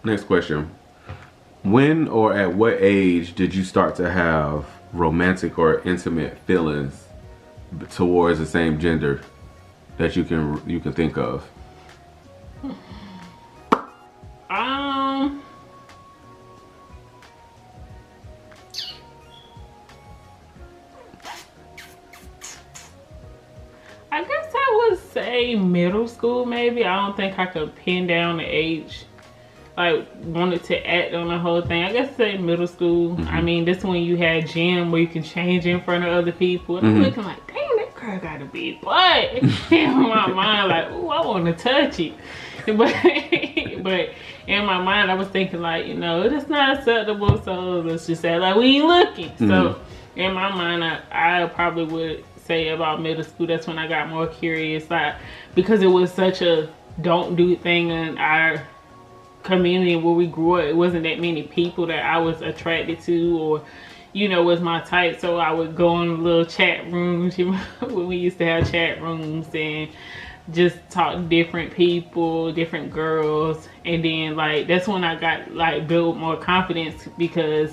Next question. When or at what age did you start to have romantic or intimate feelings towards the same gender that you can think of? Um, I guess I would say middle school maybe. I don't think I could pin down the age. Like wanted to act on the whole thing. I guess say middle school. I mean, this when you had gym where you can change in front of other people. And I'm looking like, damn, that girl got a big butt. In my mind, like, ooh, I want to touch it. But in my mind, I was thinking like, it's not acceptable. So let's just say like we ain't looking. So in my mind, I probably would say about middle school. That's when I got more curious, like because it was such a don't do thing in our community where we grew up. It wasn't that many people that I was attracted to or was my type. So I would go in little chat rooms when we used to have chat rooms and just talk to different people, different girls. And then like that's when I got like built more confidence, because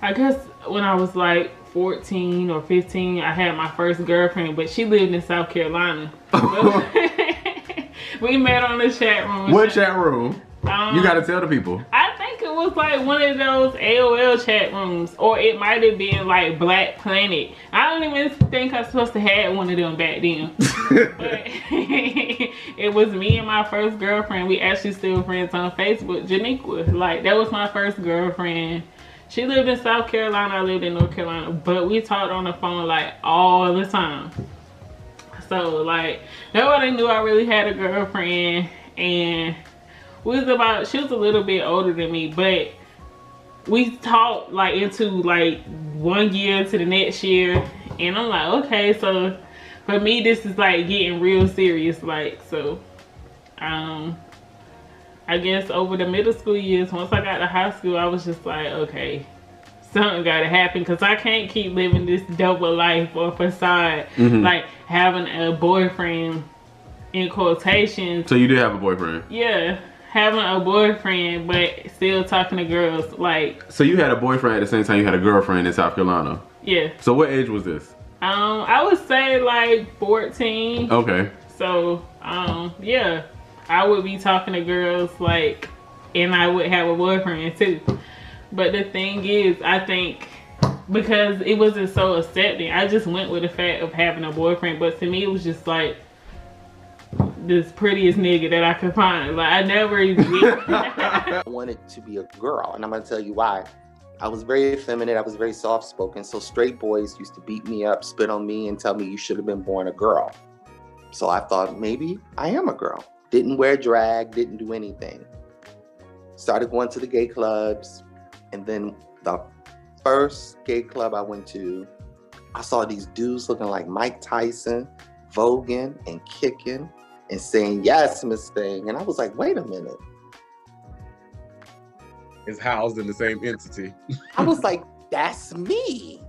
I guess when I was like 14 or 15 I had my first girlfriend, but she lived in South Carolina. We met on the chat room. What chat room? You gotta tell the people. I think it was like one of those AOL chat rooms, or it might have been like Black Planet. I don't even think I was supposed to have one of them back then. But it was me and my first girlfriend. We actually still friends on Facebook. Janiqua, like that was my first girlfriend. She lived in South Carolina. I lived in North Carolina, but we talked on the phone like all the time. So like nobody knew I really had a girlfriend, and she was a little bit older than me, but we talked like into like 1 year to the next year, and I'm like, okay, so for me this is like getting real serious. Like, so I guess over the middle school years, once I got to high school, I was just like, okay, something gotta happen, because I can't keep living this double life or facade. Like having a boyfriend in quotations. So you did have a boyfriend? Yeah, having a boyfriend but still talking to girls. Like, so you had a boyfriend at the same time you had a girlfriend in South Carolina? Yeah. So what age was this? I would say like 14. Okay. So yeah, I would be talking to girls like, and I would have a boyfriend too. But the thing is, I think because it wasn't so accepting, I just went with the fact of having a boyfriend. But to me, it was just like this prettiest nigga that I could find. Like, I never even I wanted to be a girl, and I'm gonna tell you why. I was very effeminate. I was very soft-spoken. So straight boys used to beat me up, spit on me, and tell me you should have been born a girl. So I thought maybe I am a girl. Didn't wear drag, didn't do anything. Started going to the gay clubs. And then the first gay club I went to, I saw these dudes looking like Mike Tyson, voguing and kicking and saying, yes, Miss Thing. And I was like, wait a minute. It's housed in the same entity. I was like, that's me.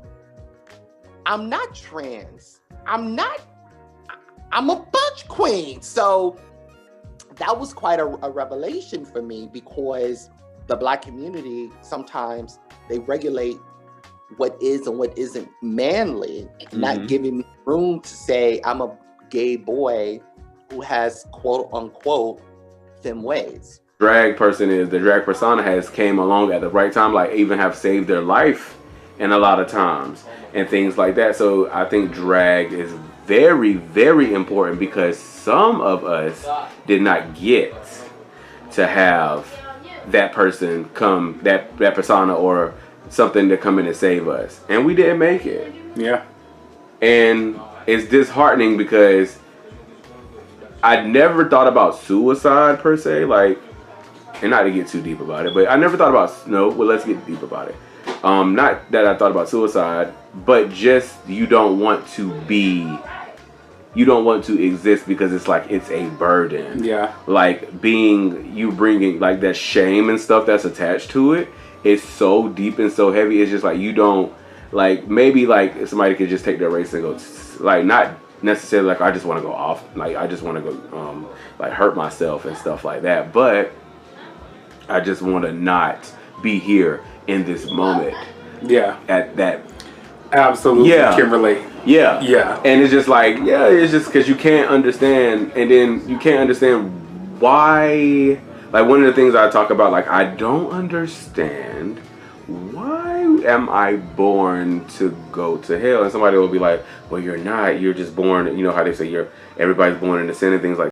I'm not trans. I'm a butch queen. So that was quite a revelation for me, because the Black community, sometimes they regulate what is and what isn't manly, not giving me room to say I'm a gay boy who has quote unquote femme ways. The drag persona has came along at the right time, like even have saved their life in a lot of times and things like that. So I think drag is very, very important, because some of us did not get to have that person come, that persona or something to come in and save us, and we didn't make it. Yeah. And it's disheartening, because I never thought about suicide per se, like, and not to get too deep about it, but I never thought about, let's get deep about it. Not that I thought about suicide, but just you don't want to exist, because it's like it's a burden. Yeah. Like bringing like that shame and stuff that's attached to it is so deep and so heavy. It's just like you don't, like, maybe like somebody could just take their race and go, like, not necessarily like I just want to go off, like I just want to go like hurt myself and stuff like that, but I just want to not be here in this moment. Yeah. At that. Absolutely. Yeah. Can relate. Yeah. Yeah. And it's just like, yeah, it's just because you can't understand, and then you can't understand why. Like, one of the things I talk about, like, I don't understand why am I born to go to hell? And somebody will be like, well, you're not. You're just born, you know how they say everybody's born in the sin and things like